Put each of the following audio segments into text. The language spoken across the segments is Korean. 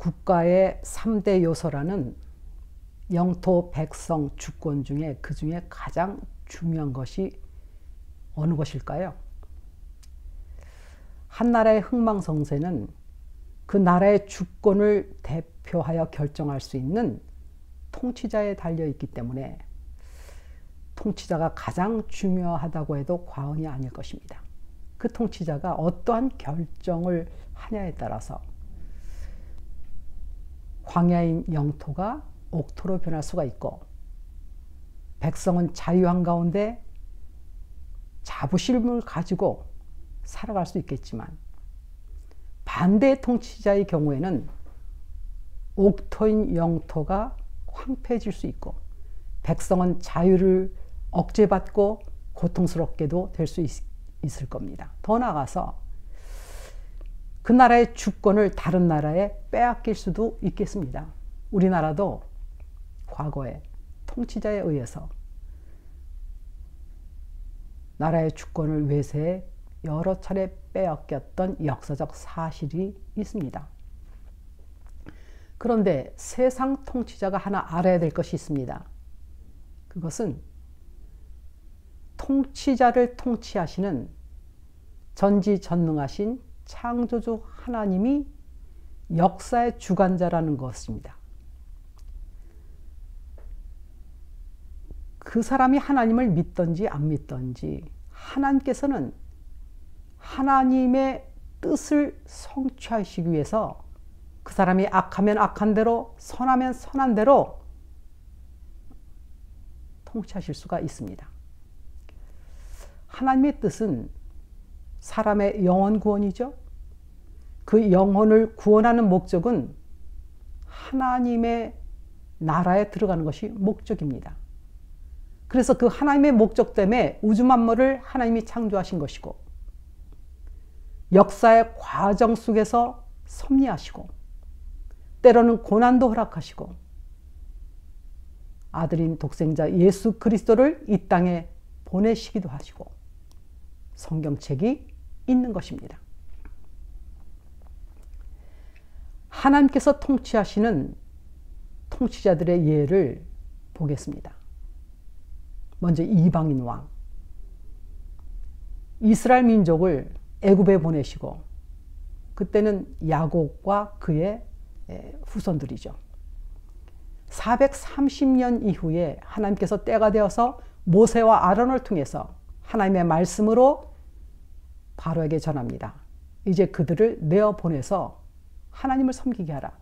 국가의 3대 요소라는 영토, 백성, 주권 중에 그 중에 가장 중요한 것이 어느 것일까요? 한 나라의 흥망성쇠는 그 나라의 주권을 대표하여 결정할 수 있는 통치자에 달려있기 때문에 통치자가 가장 중요하다고 해도 과언이 아닐 것입니다. 그 통치자가 어떠한 결정을 하냐에 따라서 광야인 영토가 옥토로 변할 수가 있고 백성은 자유한 가운데 자부심을 가지고 살아갈 수 있겠지만 반대의 통치자의 경우에는 옥토인 영토가 황폐해질 수 있고 백성은 자유를 억제받고 고통스럽게도 될 수 있을 겁니다. 더 나아가서 그 나라의 주권을 다른 나라에 빼앗길 수도 있겠습니다. 우리나라도 과거에 통치자에 의해서 나라의 주권을 외세에 여러 차례 빼앗겼던 역사적 사실이 있습니다. 그런데 세상 통치자가 하나 알아야 될 것이 있습니다. 그것은 통치자를 통치하시는 전지전능하신 창조주 하나님이 역사의 주관자라는 것입니다. 그 사람이 하나님을 믿든지 안 믿든지 하나님께서는 하나님의 뜻을 성취하시기 위해서 그 사람이 악하면 악한 대로, 선하면 선한 대로 통치하실 수가 있습니다. 하나님의 뜻은 사람의 영혼 구원이죠. 그 영혼을 구원하는 목적은 하나님의 나라에 들어가는 것이 목적입니다. 그래서 그 하나님의 목적 때문에 우주 만물을 하나님이 창조하신 것이고 역사의 과정 속에서 섭리하시고 때로는 고난도 허락하시고 아들인 독생자 예수 그리스도를 이 땅에 보내시기도 하시고 성경책이 있는 것입니다. 하나님께서 통치하시는 통치자들의 예를 보겠습니다. 먼저 이방인 왕. 이스라엘 민족을 애굽에 보내시고 그때는 야곱과 그의 후손들이죠. 430년 이후에 하나님께서 때가 되어서 모세와 아론을 통해서 하나님의 말씀으로 바로에게 전합니다. 이제 그들을 내어보내서 하나님을 섬기게 하라.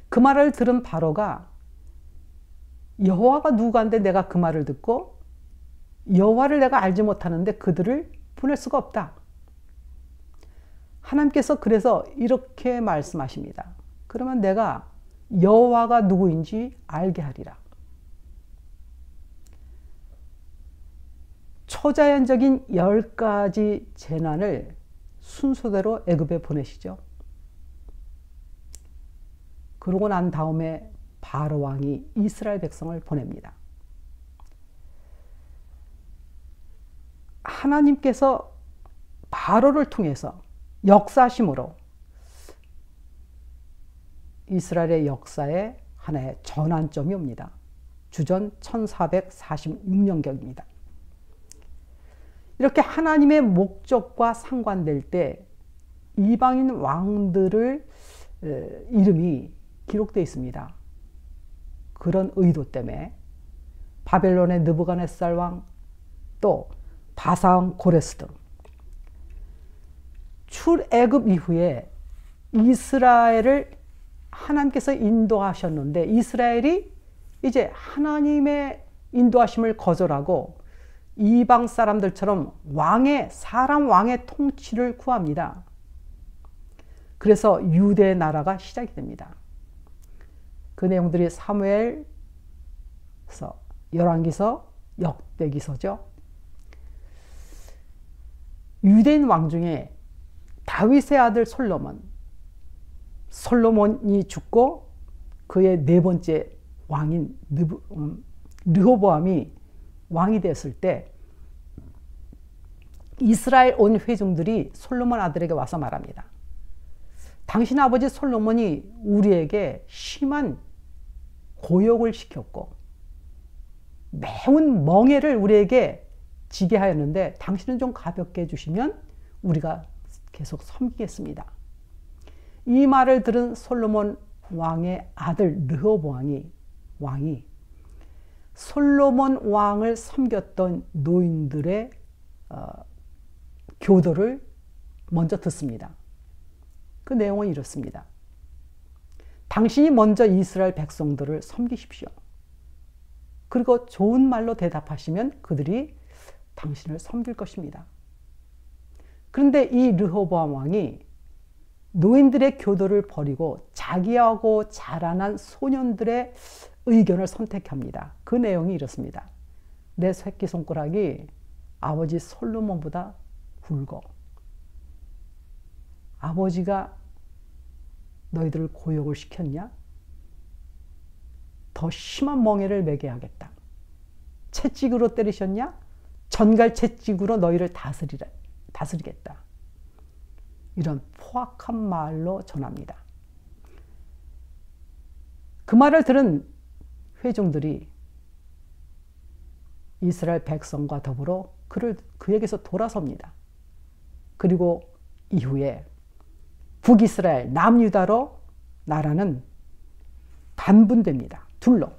그 말을 들은 바로가 여호와가 누구한데 내가 그 말을 듣고 여호와를 내가 알지 못하는데 그들을 보낼 수가 없다. 하나님께서 그래서 이렇게 말씀하십니다. 그러면 내가 여호와가 누구인지 알게 하리라. 초자연적인 10가지 재난을 순서대로 애굽에 보내시죠. 그러고 난 다음에 바로 왕이 이스라엘 백성을 보냅니다. 하나님께서 바로를 통해서 역사심으로 이스라엘의 역사에 하나의 전환점이 옵니다. 주전 1446년경입니다. 이렇게 하나님의 목적과 상관될 때 이방인 왕들을 이름이 기록되어 있습니다. 그런 의도 때문에 바벨론의 느부갓네살 왕, 또 바사왕 고레스 등 출애굽 이후에 이스라엘을 하나님께서 인도하셨는데 이스라엘이 이제 하나님의 인도하심을 거절하고 이방 사람들처럼 사람 왕의 통치를 구합니다. 그래서 유대 나라가 시작이 됩니다. 그 내용들이 사무엘서, 열왕기서, 역대기서죠. 유대인 왕 중에 다윗의 아들 솔로몬이 죽고 그의 네 번째 왕인 르호보암이 왕이 됐을 때 이스라엘 온 회중들이 솔로몬 아들에게 와서 말합니다. 당신 아버지 솔로몬이 우리에게 심한 고욕을 시켰고 매운 멍에를 우리에게 지게 하였는데 당신은 좀 가볍게 해주시면 우리가 계속 섬기겠습니다. 이 말을 들은 솔로몬 왕의 아들 르호보암 왕이 솔로몬 왕을 섬겼던 노인들의 교도를 먼저 듣습니다. 그 내용은 이렇습니다. 당신이 먼저 이스라엘 백성들을 섬기십시오. 그리고 좋은 말로 대답하시면 그들이 당신을 섬길 것입니다. 그런데 이 르호보암 왕이 노인들의 교도를 버리고 자기하고 자라난 소년들의 의견을 선택합니다. 그 내용이 이렇습니다. 내 새끼손가락이 아버지 솔로몬보다 굵어. 아버지가 너희들을 고욕을 시켰냐? 더 심한 멍에를 매게 하겠다. 채찍으로 때리셨냐? 전갈 채찍으로 너희를 다스리겠다. 이런 포악한 말로 전합니다. 그 말을 들은 회중들이 이스라엘 백성과 더불어 그에게서 돌아섭니다. 그리고 이후에 북이스라엘, 남유다로 나라는 반분됩니다. 둘로.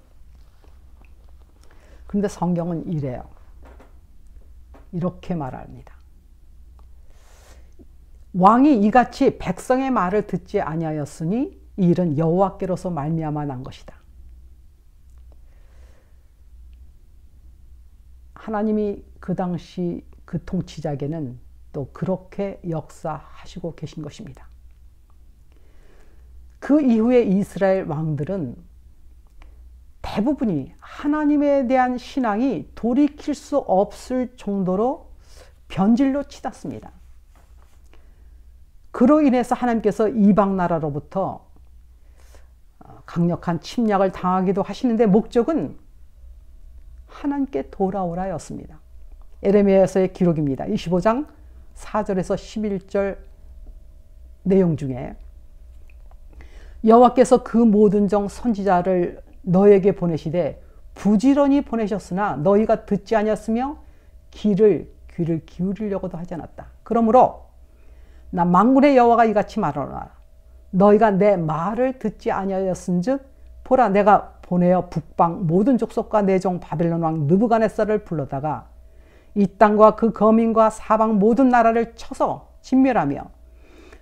그런데 성경은 이래요. 이렇게 말합니다. 왕이 이같이 백성의 말을 듣지 아니하였으니 이 일은 여호와께로서 말미암아 난 것이다. 하나님이 그 당시 그 통치자에게는 또 그렇게 역사하시고 계신 것입니다. 그 이후에 이스라엘 왕들은 대부분이 하나님에 대한 신앙이 돌이킬 수 없을 정도로 변질로 치닫습니다. 그로 인해서 하나님께서 이방 나라로부터 강력한 침략을 당하기도 하시는데 목적은 하나님께 돌아오라였습니다. 에레미야서의 기록입니다. 25장 4절에서 11절 내용 중에 여호와께서 그 모든 종 선지자를 너에게 보내시되 부지런히 보내셨으나 너희가 듣지 아니었으며 귀를 기울이려고도 하지 않았다. 그러므로 나 만군의 여호와가 이같이 말하노라. 너희가 내 말을 듣지 아니하였은즉 보라 내가 보내어 북방 모든 족속과 내 종 바벨론 왕 느부갓네살을 불러다가 이 땅과 그 거민과 사방 모든 나라를 쳐서 진멸하며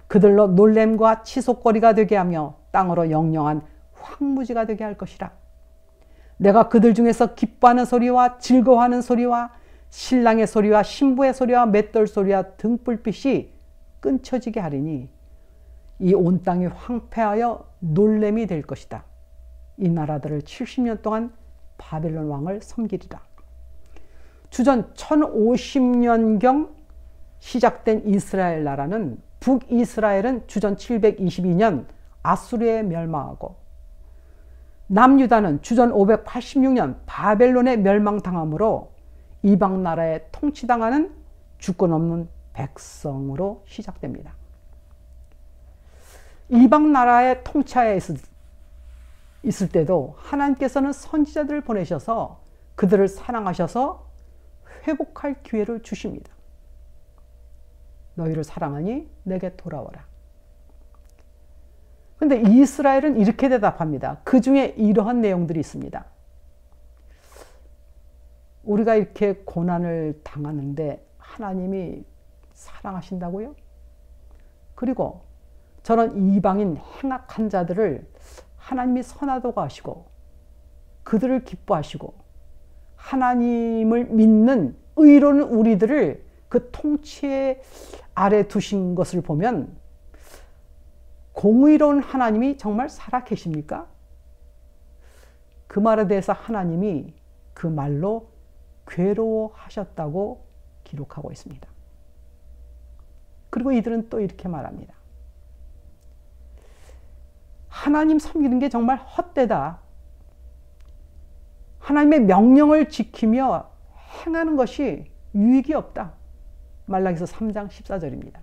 그들로 놀램과 치솟거리가 되게 하며 땅으로 영영한 황무지가 되게 할 것이라. 내가 그들 중에서 기뻐하는 소리와 즐거워하는 소리와 신랑의 소리와 신부의 소리와 맷돌 소리와 등불빛이 끊쳐지게 하리니 이 온 땅이 황폐하여 놀램이 될 것이다. 이 나라들을 70년 동안 바벨론 왕을 섬기리라. 주전 1050년경 시작된 이스라엘 나라는 북이스라엘은 주전 722년 아수르에 멸망하고 남유다는 주전 586년 바벨론에 멸망당함으로 이방 나라에 통치당하는 주권 없는 백성으로 시작됩니다. 이방 나라의 통치하에 있을 때도 하나님께서는 선지자들을 보내셔서 그들을 사랑하셔서 회복할 기회를 주십니다. 너희를 사랑하니 내게 돌아와라. 그런데 이스라엘은 이렇게 대답합니다. 그 중에 이러한 내용들이 있습니다. 우리가 이렇게 고난을 당하는데 하나님이 사랑하신다고요? 그리고 저런 이방인 행악한 자들을 하나님이 선하다고 하시고 그들을 기뻐하시고 하나님을 믿는 의로운 우리들을 그 통치 아래 두신 것을 보면 공의로운 하나님이 정말 살아계십니까? 그 말에 대해서 하나님이 그 말로 괴로워하셨다고 기록하고 있습니다. 그리고 이들은 또 이렇게 말합니다. 하나님 섬기는 게 정말 헛되다. 하나님의 명령을 지키며 행하는 것이 유익이 없다. 말라기서 3장 14절입니다.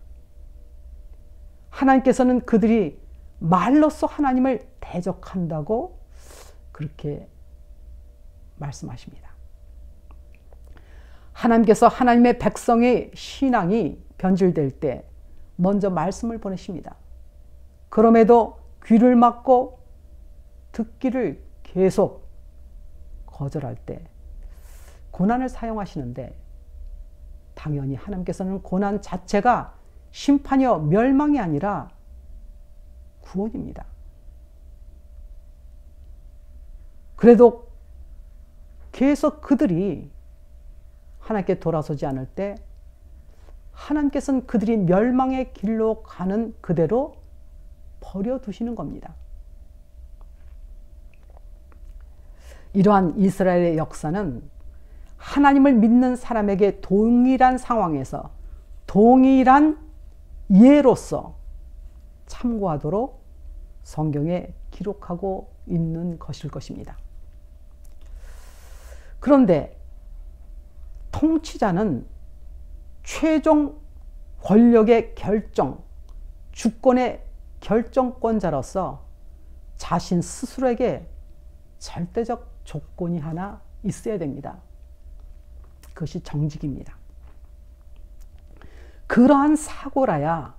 하나님께서는 그들이 말로써 하나님을 대적한다고 그렇게 말씀하십니다. 하나님께서 하나님의 백성의 신앙이 변질될 때 먼저 말씀을 보내십니다. 그럼에도 귀를 막고 듣기를 계속 거절할 때 고난을 사용하시는데, 당연히 하나님께서는 고난 자체가 심판이요 멸망이 아니라 구원입니다. 그래도 계속 그들이 하나님께 돌아서지 않을 때 하나님께서는 그들이 멸망의 길로 가는 그대로 버려두시는 겁니다. 이러한 이스라엘의 역사는 하나님을 믿는 사람에게 동일한 상황에서 동일한 예로서 참고하도록 성경에 기록하고 있는 것일 것입니다. 그런데 통치자는 최종 권력의 결정, 주권의 결정권자로서 자신 스스로에게 절대적 조건이 하나 있어야 됩니다. 그것이 정직입니다. 그러한 사고라야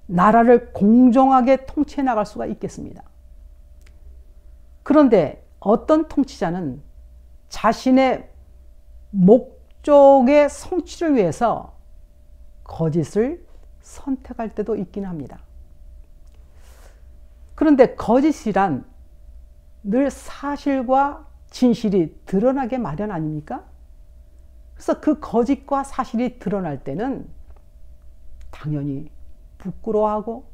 나라를 공정하게 통치해 나갈 수가 있겠습니다. 그런데 어떤 통치자는 자신의 목적의 성취를 위해서 거짓을 선택할 때도 있긴 합니다. 그런데 거짓이란 늘 사실과 진실이 드러나게 마련 아닙니까? 그래서 그 거짓과 사실이 드러날 때는 당연히 부끄러워하고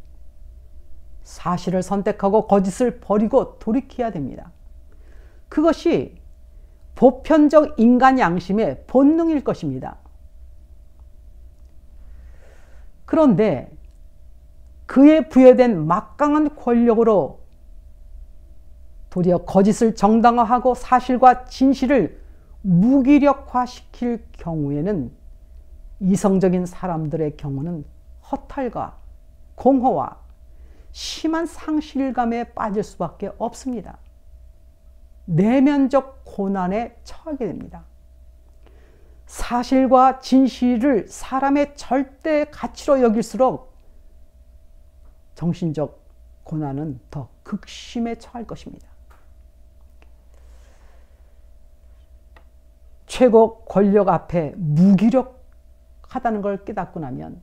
사실을 선택하고 거짓을 버리고 돌이켜야 됩니다. 그것이 보편적 인간 양심의 본능일 것입니다. 그런데 그에 부여된 막강한 권력으로 도리어 거짓을 정당화하고 사실과 진실을 무기력화시킬 경우에는 이성적인 사람들의 경우는 허탈과 공허와 심한 상실감에 빠질 수밖에 없습니다. 내면적 고난에 처하게 됩니다. 사실과 진실을 사람의 절대 가치로 여길수록 정신적 고난은 더 극심에 처할 것입니다. 최고 권력 앞에 무기력하다는 걸 깨닫고 나면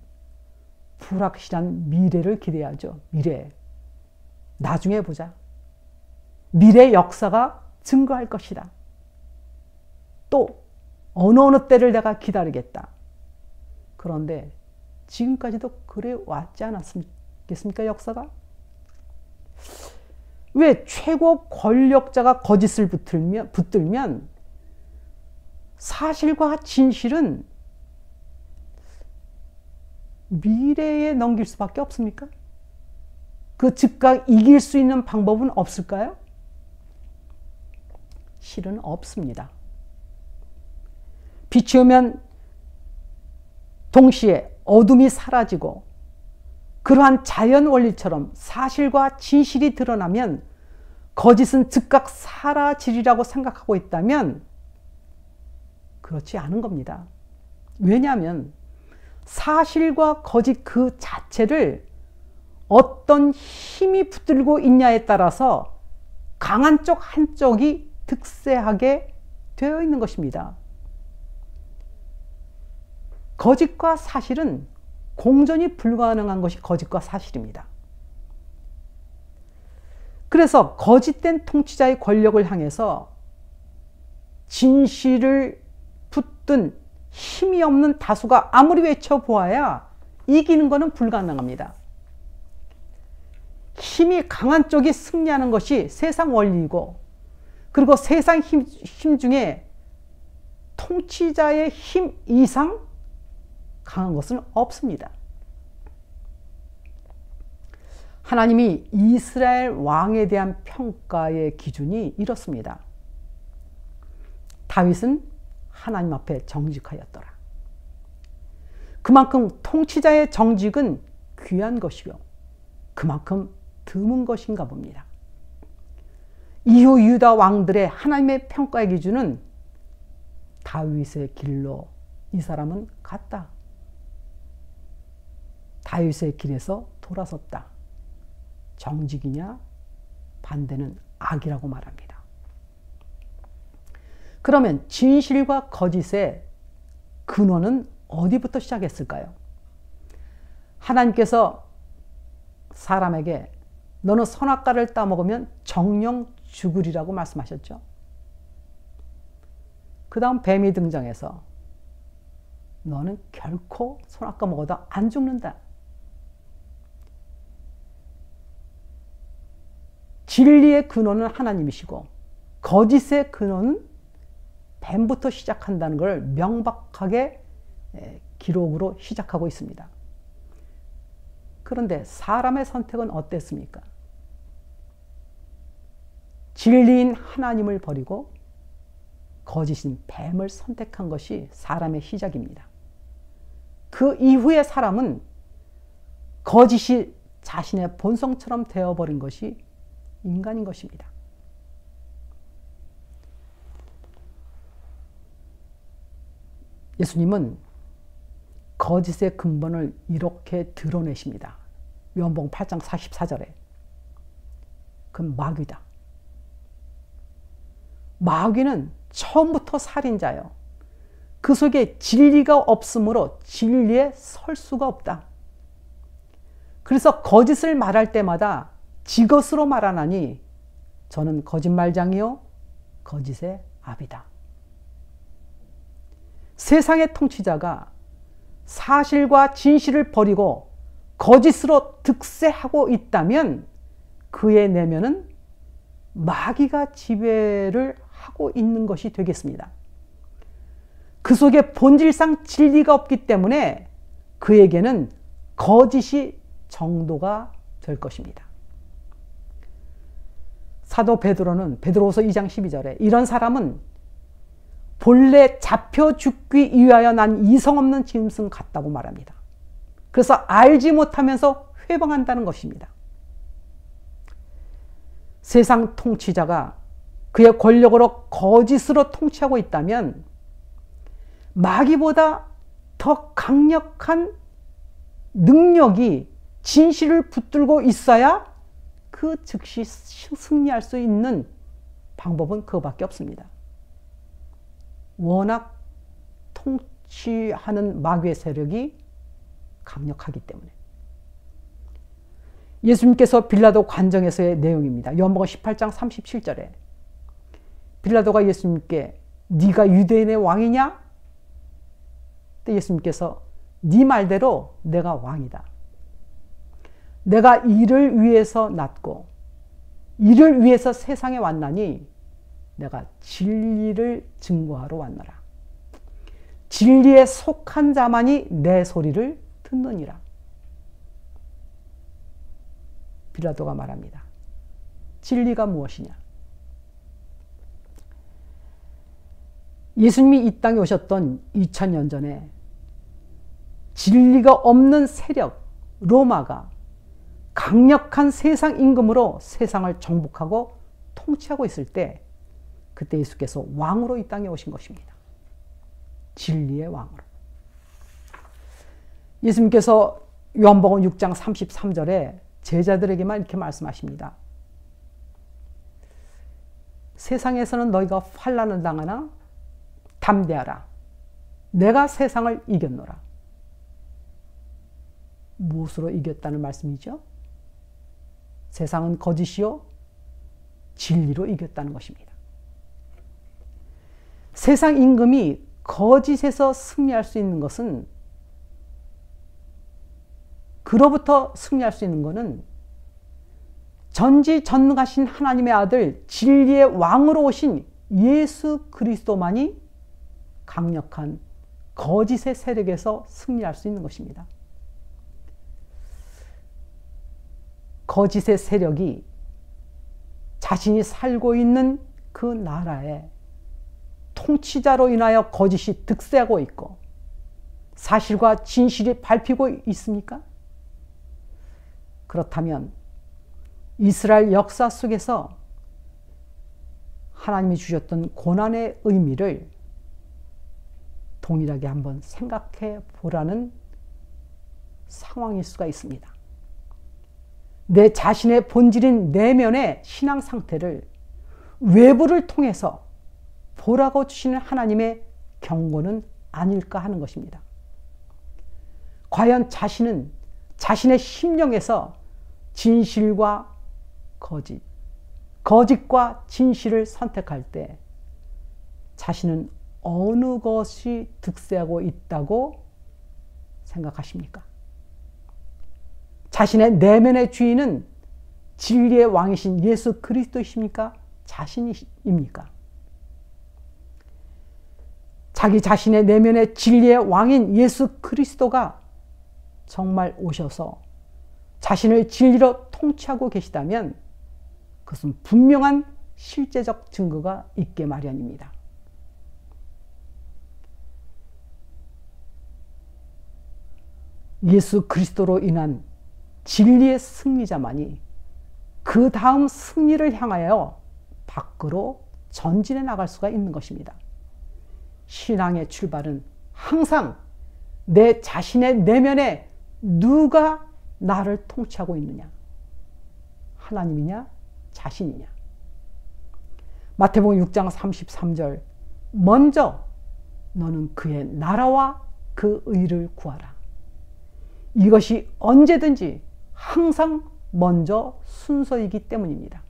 불확실한 미래를 기대하죠. 미래. 나중에 보자. 미래 역사가 증거할 것이다. 또 어느 때를 내가 기다리겠다. 그런데 지금까지도 그래 왔지 않았겠습니까? 역사가? 왜 최고 권력자가 거짓을 붙들면 사실과 진실은 미래에 넘길 수밖에 없습니까? 그 즉각 이길 수 있는 방법은 없을까요? 실은 없습니다. 빛이 오면 동시에 어둠이 사라지고 그러한 자연 원리처럼 사실과 진실이 드러나면 거짓은 즉각 사라지리라고 생각하고 있다면 그렇지 않은 겁니다. 왜냐하면 사실과 거짓 그 자체를 어떤 힘이 붙들고 있냐에 따라서 강한 쪽 한쪽이 득세하게 되어 있는 것입니다. 거짓과 사실은 공존이 불가능한 것이 거짓과 사실입니다. 그래서 거짓된 통치자의 권력을 향해서 진실을 붙든 힘이 없는 다수가 아무리 외쳐보아야 이기는 것은 불가능합니다. 힘이 강한 쪽이 승리하는 것이 세상 원리이고, 그리고 세상 힘 중에 통치자의 힘 이상 강한 것은 없습니다. 하나님이 이스라엘 왕에 대한 평가의 기준이 이렇습니다. 다윗은 하나님 앞에 정직하였더라. 그만큼 통치자의 정직은 귀한 것이요 그만큼 드문 것인가 봅니다. 이후 유다 왕들의 하나님의 평가의 기준은 다윗의 길로 이 사람은 갔다. 다윗의 길에서 돌아섰다. 정직이냐? 반대는 악이라고 말합니다. 그러면 진실과 거짓의 근원은 어디부터 시작했을까요? 하나님께서 사람에게 너는 선악과를 따먹으면 정령 죽으리라고 말씀하셨죠. 그 다음 뱀이 등장해서 너는 결코 선악과 먹어도 안 죽는다. 진리의 근원은 하나님이시고 거짓의 근원은 뱀부터 시작한다는 걸 명백하게 기록으로 시작하고 있습니다. 그런데 사람의 선택은 어땠습니까? 진리인 하나님을 버리고 거짓인 뱀을 선택한 것이 사람의 시작입니다. 그 이후에 사람은 거짓이 자신의 본성처럼 되어버린 것이 인간인 것입니다. 예수님은 거짓의 근본을 이렇게 드러내십니다. 요한복음 8장 44절에 그건 마귀다. 마귀는 처음부터 살인자요. 그 속에 진리가 없으므로 진리에 설 수가 없다. 그래서 거짓을 말할 때마다 지것으로 말하나니 저는 거짓말장이요 거짓의 아비다. 세상의 통치자가 사실과 진실을 버리고 거짓으로 득세하고 있다면 그의 내면은 마귀가 지배를 하고 있는 것이 되겠습니다. 그 속에 본질상 진리가 없기 때문에 그에게는 거짓이 정도가 될 것입니다. 사도 베드로는 베드로후서 2장 12절에 이런 사람은 본래 잡혀 죽기 위하여 난 이성 없는 짐승 같다고 말합니다. 그래서 알지 못하면서 회방한다는 것입니다. 세상 통치자가 그의 권력으로 거짓으로 통치하고 있다면 마귀보다 더 강력한 능력이 진실을 붙들고 있어야 그 즉시 승리할 수 있는 방법은 그거밖에 없습니다. 워낙 통치하는 마귀의 세력이 강력하기 때문에. 예수님께서 빌라도 관정에서의 내용입니다. 요한복음 18장 37절에 빌라도가 예수님께 네가 유대인의 왕이냐? 그때 예수님께서 네 말대로 내가 왕이다. 내가 이를 위해서 났고 이를 위해서 세상에 왔나니 내가 진리를 증거하러 왔노라. 진리에 속한 자만이 내 소리를 듣느니라. 빌라도가 말합니다. 진리가 무엇이냐? 예수님이 이 땅에 오셨던 2000년 전에 진리가 없는 세력 로마가 강력한 세상 임금으로 세상을 정복하고 통치하고 있을 때 그때 예수께서 왕으로 이 땅에 오신 것입니다. 진리의 왕으로. 예수님께서 요한복음 6장 33절에 제자들에게만 이렇게 말씀하십니다. 세상에서는 너희가 환난을 당하나 담대하라. 내가 세상을 이겼노라. 무엇으로 이겼다는 말씀이죠? 세상은 거짓이요 진리로 이겼다는 것입니다. 세상 임금이 거짓에서 승리할 수 있는 것은 그로부터 승리할 수 있는 것은 전지전능하신 하나님의 아들 진리의 왕으로 오신 예수 그리스도만이 강력한 거짓의 세력에서 승리할 수 있는 것입니다. 거짓의 세력이 자신이 살고 있는 그 나라에 통치자로 인하여 거짓이 득세하고 있고 사실과 진실이 밟히고 있습니까? 그렇다면 이스라엘 역사 속에서 하나님이 주셨던 고난의 의미를 동일하게 한번 생각해 보라는 상황일 수가 있습니다. 내 자신의 본질인 내면의 신앙 상태를 외부를 통해서 보라고 주시는 하나님의 경고는 아닐까 하는 것입니다. 과연 자신은 자신의 심령에서 진실과 거짓, 거짓과 진실을 선택할 때 자신은 어느 것이 득세하고 있다고 생각하십니까? 자신의 내면의 주인은 진리의 왕이신 예수 그리스도이십니까? 자신입니까? 자기 자신의 내면의 진리의 왕인 예수 그리스도가 정말 오셔서 자신을 진리로 통치하고 계시다면 그것은 분명한 실제적 증거가 있게 마련입니다. 예수 그리스도로 인한 진리의 승리자만이 그 다음 승리를 향하여 밖으로 전진해 나갈 수가 있는 것입니다. 신앙의 출발은 항상 내 자신의 내면에 누가 나를 통치하고 있느냐? 하나님이냐? 자신이냐? 마태복음 6장 33절 먼저 너는 그의 나라와 그 의를 구하라. 이것이 언제든지 항상 먼저 순서이기 때문입니다.